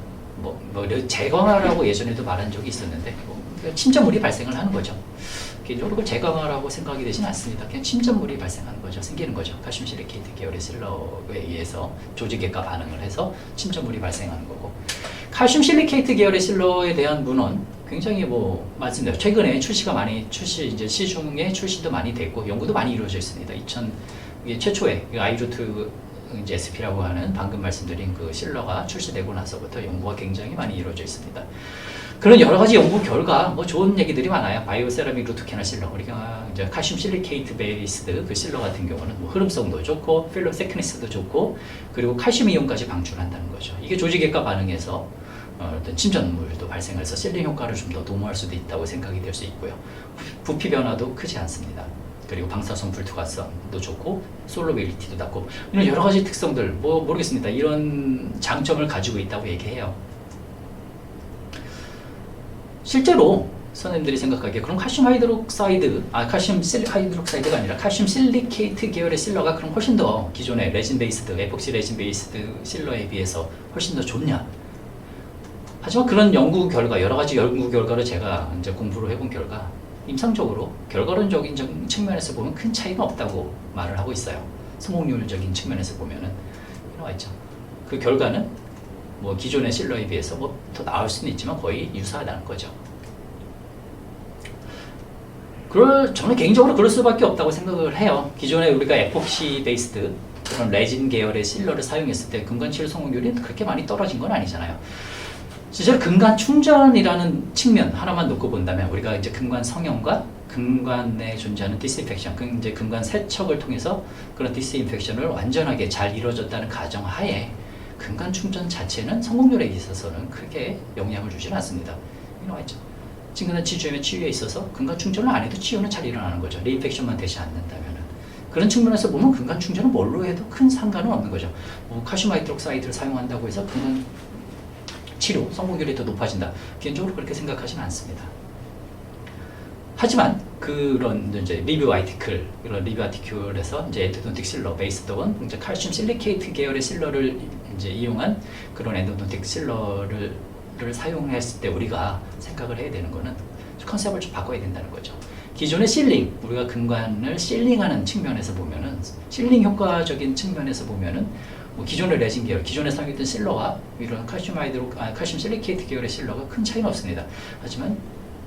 재강화라고 예전에도 말한 적이 있었는데 침전물이 발생을 하는 거죠. 개인적으로 그걸 재강화라고 생각이 되지는 않습니다. 그냥 침전물이 발생하는 거죠. 생기는 거죠. 칼슘 실리케이트 계열의 실러에 의해서 조직액과 반응을 해서 침전물이 발생하는 거고, 칼슘 실리케이트 계열의 실러에 대한 문헌 굉장히 말씀드려요. 최근에 이제 시중에 출시도 많이 됐고 연구도 많이 이루어져 있습니다. 이게 최초의 아이루트 이제 SP라고 하는 방금 말씀드린 그 실러가 출시되고 나서부터 연구가 굉장히 많이 이루어져 있습니다. 그런 여러 가지 연구 결과 좋은 얘기들이 많아요. 바이오세라믹 루트 캐널 실러, 우리가 이제 칼슘 실리케이트 베이스드 그 실러 같은 경우는 흐름성도 좋고 필름 세크니스도 좋고 그리고 칼슘 이온까지 방출한다는 거죠. 이게 조직액과 반응해서 어떤 침전물도 발생해서 실링 효과를 좀 더 도모할 수도 있다고 생각이 될 수 있고요. 부피 변화도 크지 않습니다. 그리고 방사성 불투과성도 좋고 솔로빌리티도 낮고 이런 여러 가지 특성들 모르겠습니다. 이런 장점을 가지고 있다고 얘기해요. 실제로 선생님들이 생각하기에 그럼 칼슘 하이드록사이드가 아니라 칼슘 실리케이트 계열의 실러가 그럼 훨씬 더 기존의 레진 베이스드, 에폭시 레진 베이스드 실러에 비해서 훨씬 더 좋냐? 하지만 그런 연구 결과, 여러 가지 연구 결과를 제가 이제 공부를 해본 결과 임상적으로 결과론적인 측면에서 보면 큰 차이가 없다고 말을 하고 있어요. 성공률적인 측면에서 보면은 나와 있죠. 그 결과는 기존의 실러에 비해서 더 나을 수는 있지만 거의 유사하다는 거죠. 저는 개인적으로 그럴 수밖에 없다고 생각을 해요. 기존에 우리가 에폭시 베이스드 그런 레진 계열의 실러를 사용했을 때 근간 치료 성공률이 그렇게 많이 떨어진 건 아니잖아요. 실제로 근간 충전이라는 측면 하나만 놓고 본다면 우리가 이제 근간 성형과 근간에 존재하는 디스인펙션, 이제 근간 세척을 통해서 그런 디스인펙션을 완전하게 잘 이루어졌다는 가정하에 근간 충전 자체는 성공률에 있어서는 크게 영향을 주지는 않습니다. 이거 나와 있죠. 친근한 치주염의 치유에 있어서 근간 충전을 안 해도 치유는 잘 일어나는 거죠. 리인펙션만 되지 않는다면은. 그런 측면에서 보면 근간 충전은 뭘로 해도 큰 상관은 없는 거죠. 칼슘 하이드록사이드를 사용한다고 해서 근간 치료 성공률이 더 높아진다. 개인적으로 그렇게 생각하지는 않습니다. 하지만 그런 이제 리뷰 아티클에서 이제 엔도돈틱 실러 베이스드 온 이제 칼슘 실리케이트 계열의 실러를 이제 이용한 그런 엔도돈틱 실러를 사용했을 때 우리가 생각을 해야 되는 거는 컨셉을 좀 바꿔야 된다는 거죠. 기존의 실링, 우리가 근관을 실링하는 측면에서 보면은 실링 효과적인 측면에서 보면은 기존의 레진 계열, 기존에 사용했던 실러와 이런 칼슘 실리케이트 계열의 실러가 큰 차이는 없습니다. 하지만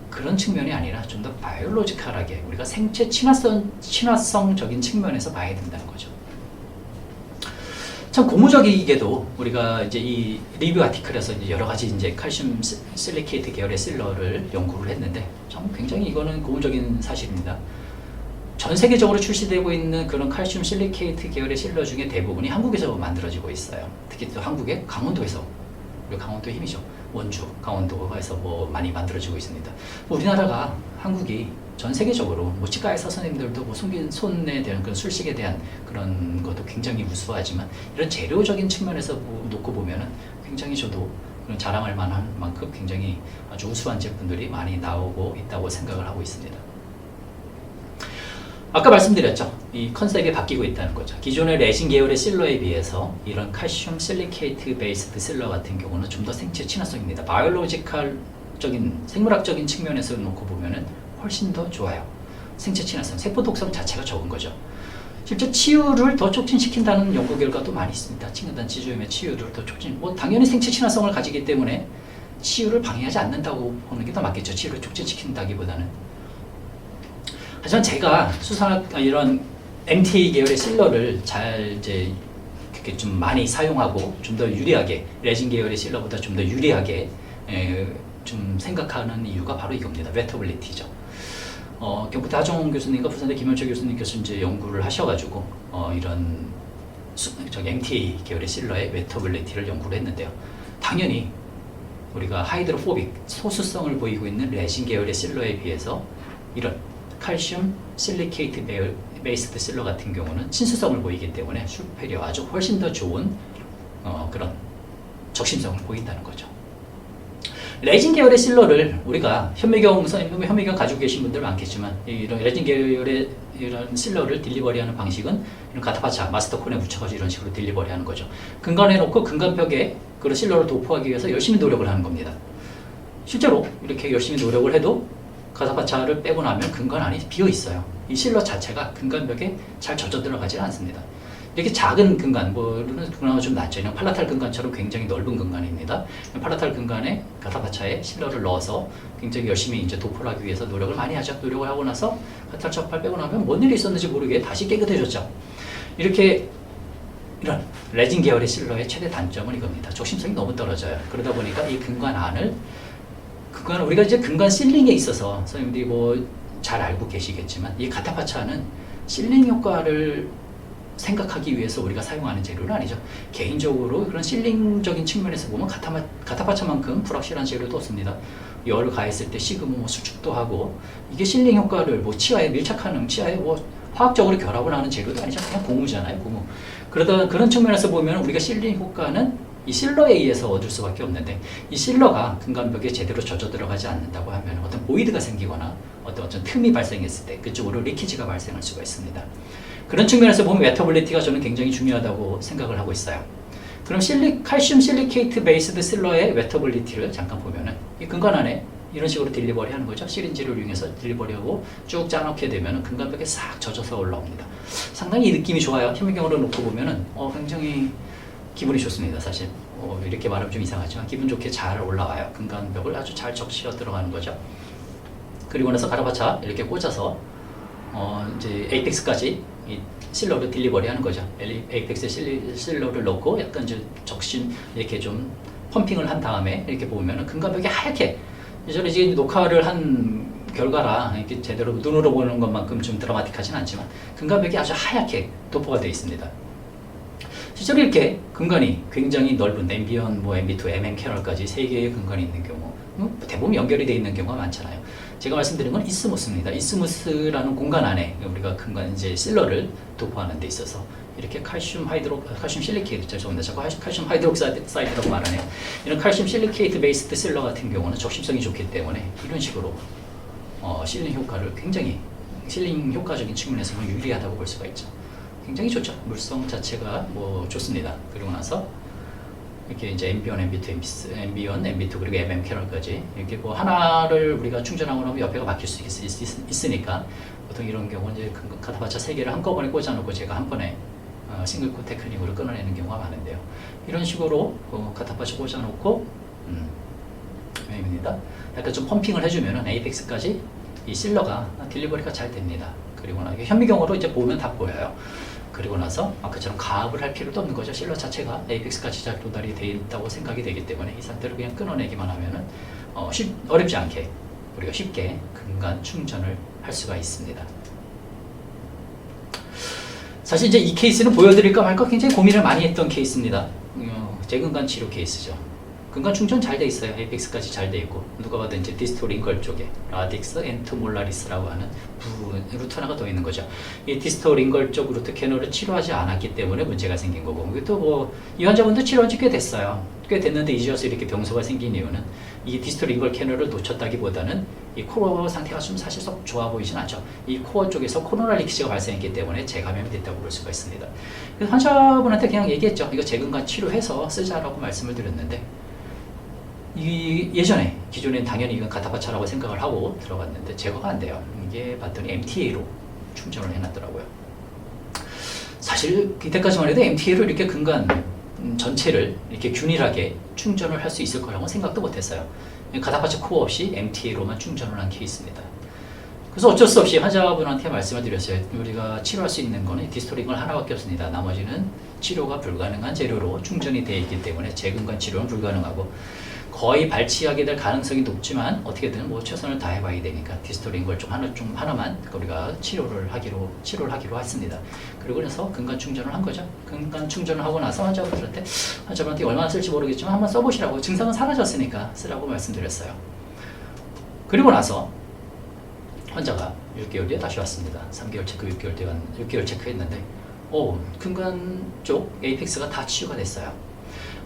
그런 측면이 아니라 좀 더 바이올로지컬하게 우리가 생체 친화성적인 측면에서 봐야 된다는 거죠. 참 고무적이게도 우리가 이제 이 리뷰 아티클에서 이제 여러 가지 이제 칼슘 실리케이트 계열의 실러를 연구를 했는데 참 굉장히 이거는 고무적인 사실입니다. 전 세계적으로 출시되고 있는 그런 칼슘 실리케이트 계열의 실러 중에 대부분이 한국에서 만들어지고 있어요. 특히 또 한국의 강원도에서, 우리 강원도의 힘이죠. 원주, 강원도에서 많이 만들어지고 있습니다. 우리나라가, 한국이 전 세계적으로 치과의사 선생님들도 손에 대한 그런 술식에 대한 그런 것도 굉장히 우수하지만 이런 재료적인 측면에서 놓고 보면은 굉장히 저도 그런 자랑할 만한 만큼 굉장히 아주 우수한 제품들이 많이 나오고 있다고 생각을 하고 있습니다. 아까 말씀드렸죠. 이 컨셉이 바뀌고 있다는 거죠. 기존의 레진 계열의 실러에 비해서 이런 칼슘 실리케이트 베이스드 실러 같은 경우는 좀 더 생체 친화성입니다. 바이올로지컬적인, 생물학적인 측면에서 놓고 보면은 훨씬 더 좋아요. 생체 친화성, 세포 독성 자체가 적은 거죠. 실제 치유를 더 촉진시킨다는 연구 결과도 많이 있습니다. 친근단 치주염의 치유를 더 촉진, 당연히 생체 친화성을 가지기 때문에 치유를 방해하지 않는다고 보는 게 더 맞겠죠. 치유를 촉진시킨다기보다는. 하지만 제가 이런 MTA 계열의 실러를 잘 이제 이렇게 좀 많이 사용하고 좀 더 유리하게 레진 계열의 실러보다 좀 더 유리하게 좀 생각하는 이유가 바로 이겁니다. 웨터빌리티죠. 경북대 하정원 교수님과 부산대 김현철 교수님께서 이제 연구를 하셔가지고 이런 MTA 계열의 실러의 웨터빌리티를 연구를 했는데요. 당연히 우리가 하이드로포빅 소수성을 보이고 있는 레진 계열의 실러에 비해서 이런 칼슘 실리케이트 베이스드 실러 같은 경우는 친수성을 보이기 때문에 슈페리어 아주 훨씬 더 좋은 그런 적심성을 보인다는 거죠. 레진 계열의 실러를 우리가 현미경 가지고 계신 분들 많겠지만 이런 레진 계열의 이런 실러를 딜리버리하는 방식은 이런 가타파차 마스터콘에 묻혀가지고 이런 식으로 딜리버리하는 거죠. 근간에 놓고 근간벽에 그런 실러를 도포하기 위해서 열심히 노력을 하는 겁니다. 실제로 이렇게 열심히 노력을 해도 가타파차를 빼고 나면 근간 안이 비어 있어요. 이 실러 자체가 근간벽에 잘 젖어 들어가지 않습니다. 이렇게 작은 근간, 근간은 좀 낮죠. 그냥 팔라탈 근간처럼 굉장히 넓은 근간입니다. 팔라탈 근간에 가타파차에 실러를 넣어서 굉장히 열심히 이제 도포를 하기 위해서 노력을 많이 하죠. 노력을 하고 나서 가타파차 빼고 나면 뭔 일이 있었는지 모르게 다시 깨끗해졌죠. 이렇게 이런 레진 계열의 실러의 최대 단점은 이겁니다. 적심성이 너무 떨어져요. 그러다 보니까 이 근간 안을 우리가 이제 근간 실링에 있어서 선생님들이 뭐 잘 알고 계시겠지만 이 가타파차는 실링 효과를 생각하기 위해서 우리가 사용하는 재료는 아니죠. 개인적으로 그런 실링적인 측면에서 보면 가타파차만큼 불확실한 재료도 없습니다. 열을 가했을 때 식으면 수축도 하고 이게 실링 효과를 뭐 치아에 밀착하는 치아에 뭐 화학적으로 결합을 하는 재료도 아니죠. 그냥 고무잖아요, 고무. 그러다 그런 측면에서 보면 우리가 실링 효과는 이 실러에 의해서 얻을 수밖에 없는데 이 실러가 근간벽에 제대로 젖어 들어가지 않는다고 하면 어떤 보이드가 생기거나 어떤 틈이 발생했을 때 그쪽으로 리키지가 발생할 수가 있습니다. 그런 측면에서 보면 웨터빌리티가 저는 굉장히 중요하다고 생각을 하고 있어요. 그럼 칼슘 실리케이트 베이스드 실러의 웨터빌리티를 잠깐 보면은 이 근간 안에 이런 식으로 딜리버리 하는 거죠. 시린지를 이용해서 딜리버리하고 쭉 짜놓게 되면은 근간벽에 싹 젖어서 올라옵니다. 상당히 이 느낌이 좋아요. 현미경으로 놓고 보면은 굉장히 기분이 좋습니다. 사실 이렇게 말하면 좀 이상하지만 기분 좋게 잘 올라와요. 근간벽을 아주 잘 적셔 들어가는 거죠. 그리고 나서 가타파차 이렇게 꽂아서 이제 에이펙스까지 이 실러를 딜리버리 하는 거죠. 에이펙스에 실러를 넣고 약간 이제 적신 이렇게 좀 펌핑을 한 다음에 이렇게 보면은 근간벽이 하얗게 저는 이제 녹화를 한 결과라 이렇게 제대로 눈으로 보는 것만큼 좀 드라마틱하진 않지만 근간벽이 아주 하얗게 도포가 되어 있습니다. 실제로 이렇게 근간이 굉장히 넓은 앰비언, MB2, MM 캐널까지 3개의 근간이 있는 경우 대부분 연결이 되어 있는 경우가 많잖아요. 제가 말씀드린 건 이스무스입니다. 이스무스라는 공간 안에 우리가 근간 이제 실러를 도포하는 데 있어서 이렇게 칼슘 실리케이트, 죄송합니다. 자꾸 칼슘 하이드록사이드라고 말하네요. 이런 칼슘 실리케이트 베이스드 실러 같은 경우는 적심성이 좋기 때문에 이런 식으로 실링 효과를 굉장히 실링 효과적인 측면에서 유리하다고 볼 수가 있죠. 굉장히 좋죠. 물성 자체가 좋습니다. 그리고 나서 이렇게 이제 앰비언, MB2 그리고 MM 캐널까지 이렇게 하나를 우리가 충전하고 나면 옆에가 바뀔 수 있으니까 보통 이런 경우는 이제 가타파차 3개를 한꺼번에 꽂아놓고 제가 한 번에 싱글코 테크닉으로 끊어내는 경우가 많은데요. 이런 식으로 가타파차 꽂아놓고 입니다. 약간 좀 펌핑을 해주면은 에이펙스까지 이 실러가 딜리버리가 잘 됩니다. 그리고 나서 현미경으로 이제 보면 다 보여요. 그리고 나서 아까처럼 가압을 할 필요도 없는 거죠. 실러 자체가 에이펙스까지 잘 도달이 되어 있다고 생각이 되기 때문에 이 상태로 그냥 끊어내기만 하면은 어렵지 않게 우리가 쉽게 근간 충전을 할 수가 있습니다. 사실 이제 이 케이스는 보여드릴까 말까 굉장히 고민을 많이 했던 케이스입니다. 재근간 치료 케이스죠. 근간 충전 잘 돼 있어요. 에이펙스까지 잘 돼 있고 누가 봐도 이제 디스토 링걸 쪽에 라딕스 엔토몰라리스라고 하는 루트 하나가 더 있는 거죠. 이 디스토 링걸 쪽 루트 캐널을 치료하지 않았기 때문에 문제가 생긴 거고 또 이 환자분도 치료한 지 꽤 됐어요. 꽤 됐는데 이제 와서 이렇게 병소가 생긴 이유는 이 디스토 링걸 캐널을 놓쳤다기보다는 이 코어 상태가 좀 사실 썩 좋아 보이진 않죠. 이 코어 쪽에서 코로나 리키지가 발생했기 때문에 재감염이 됐다고 볼 수가 있습니다. 그래서 환자분한테 그냥 얘기했죠. 이거 재근간 치료해서 쓰자라고 말씀을 드렸는데 예전에 기존엔 당연히 이건 가타파차라고 생각을 하고 들어갔는데 제거가 안 돼요. 이게 봤더니 MTA로 충전을 해놨더라고요. 사실 이때까지만 해도 MTA로 이렇게 근간 전체를 이렇게 균일하게 충전을 할 수 있을 거라고 생각도 못했어요. 가타파차 코어 없이 MTA로만 충전을 한 케이스입니다. 그래서 어쩔 수 없이 환자분한테 말씀을 드렸어요. 우리가 치료할 수 있는 거는 디스토링걸 하나밖에 없습니다. 나머지는 치료가 불가능한 재료로 충전이 되어 있기 때문에 재근간 치료는 불가능하고 거의 발치하게 될 가능성이 높지만 어떻게든 뭐 최선을 다해봐야 되니까 디스토링 걸 좀 하나만 우리가 치료를 하기로 했습니다. 그리고 그래서 근간 충전을 한 거죠. 근간 충전을 하고 나서 환자분한테 얼마나 쓸지 모르겠지만 한번 써보시라고, 증상은 사라졌으니까 쓰라고 말씀드렸어요. 그리고 나서 환자가 6개월 뒤에 다시 왔습니다. 3개월 체크, 6개월 체크했는데 근간 쪽 에이펙스가 다 치유가 됐어요.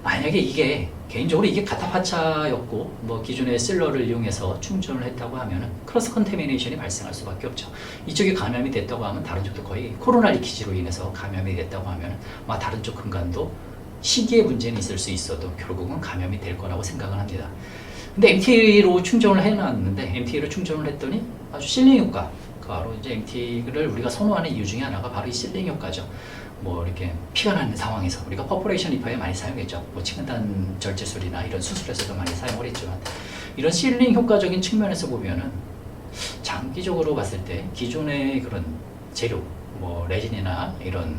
만약에 이게 개인적으로 이게 가타파차였고 뭐 기존의 실러를 이용해서 충전을 했다고 하면은 크로스 컨테미네이션이 발생할 수밖에 없죠. 이쪽이 감염이 됐다고 하면 다른 쪽도 거의 코로나 리키지로 인해서 감염이 됐다고 하면 다른 쪽 근간도 시기의 문제는 있을 수 있어도 결국은 감염이 될 거라고 생각을 합니다. 근데 MTA로 충전을 해놨는데 MTA로 충전을 했더니 아주 실링 효과, 바로 이제 MTA를 우리가 선호하는 이유 중에 하나가 바로 이 실링 효과죠. 뭐 이렇게 피가 나는 상황에서 우리가 퍼포레이션 리퍼에 많이 사용했죠. 뭐 치근단 절제술이나 이런 수술에서도 많이 사용을 했지만 이런 실링 효과적인 측면에서 보면은 장기적으로 봤을 때 기존의 그런 재료, 뭐 레진이나 이런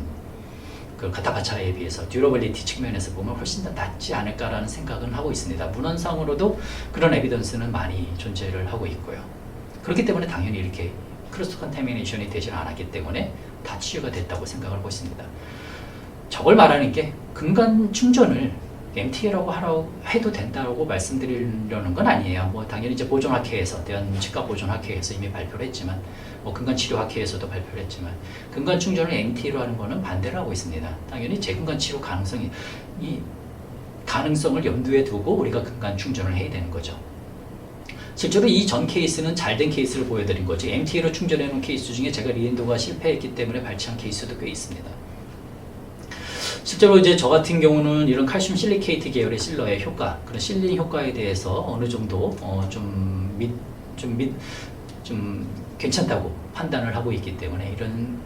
그 가타파차에 비해서 듀러빌리티 측면에서 보면 훨씬 더 낫지 않을까라는 생각은 하고 있습니다. 문헌상으로도 그런 에비던스는 많이 존재를 하고 있고요. 그렇기 때문에 당연히 이렇게 크로스 컨테미네이션이 되지 않았기 때문에 다 치유가 됐다고 생각을 하고 있습니다. 저걸 말하는 게 근간 충전을 MTA라고 해도 된다고 말씀드리려는 건 아니에요. 뭐 당연히 이제 보존학회에서, 대한치과보존학회에서 이미 발표를 했지만, 뭐 근간치료학회에서도 발표를 했지만, 근간 충전을 MTA로 하는 거는 반대를 하고 있습니다. 당연히 재근간 치료 이 가능성을 염두에 두고 우리가 근간 충전을 해야 되는 거죠. 실제로 이 전 케이스는 잘된 케이스를 보여드린 거지, MTA로 충전해 놓은 케이스 중에 제가 리엔도가 실패했기 때문에 발치한 케이스도 꽤 있습니다. 실제로 이제 저 같은 경우는 이런 칼슘 실리케이트 계열의 실러의 효과, 그런 실링 효과에 대해서 어느 정도 좀 괜찮다고 판단을 하고 있기 때문에 이런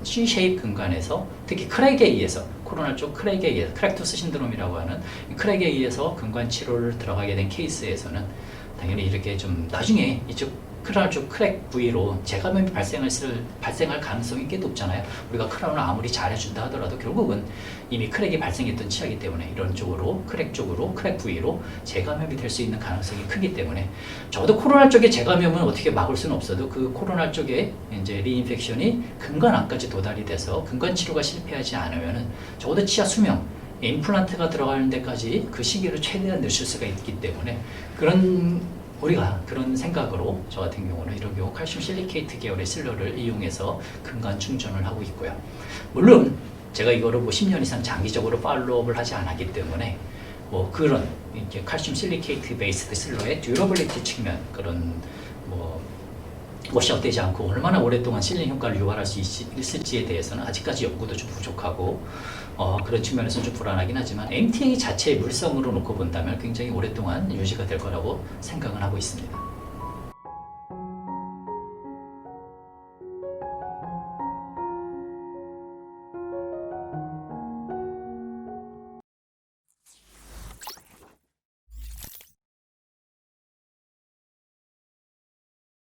C-쉐입 근간에서 특히 크랙에 의해서, 코로나 쪽 크랙에 의해서, 크랙투스 신드롬이라고 하는 크랙에 의해서 근간 치료를 들어가게 된 케이스에서는 당연히 이렇게 좀 나중에 이쪽 크라운 쪽 크랙 부위로 재감염이 발생할 가능성이 꽤 높잖아요. 우리가 크라운을 아무리 잘해준다 하더라도 결국은 이미 크랙이 발생했던 치아이기 때문에 이런 쪽으로, 크랙 쪽으로, 크랙 부위로 재감염이 될 수 있는 가능성이 크기 때문에 적어도 코로나 쪽의 재감염은 어떻게 막을 수는 없어도 그 코로나 쪽에 이제 리인펙션이 근간 안까지 도달이 돼서 근간 치료가 실패하지 않으면은 적어도 치아 수명, 임플란트가 들어가는 데까지 그 시기를 최대한 늦출 수가 있기 때문에 우리가 그런 생각으로 저 같은 경우는 이런 경우 칼슘 실리케이트 계열의 실러를 이용해서 근간 충전을 하고 있고요. 물론 제가 이거를 뭐 10년 이상 장기적으로 팔로우업을 하지 않았기 때문에 뭐 그런 이제 칼슘 실리케이트 베이스드 실러의 듀러빌리티 측면, 그런 뭐 워시아웃되지 않고 얼마나 오랫동안 실링 효과를 유발할 수 있을지에 대해서는 아직까지 연구도 좀 부족하고 그런 측면에서는 좀 불안하긴 하지만 MTA 자체의 물성으로 놓고 본다면 굉장히 오랫동안 유지가 될 거라고 생각은 하고 있습니다.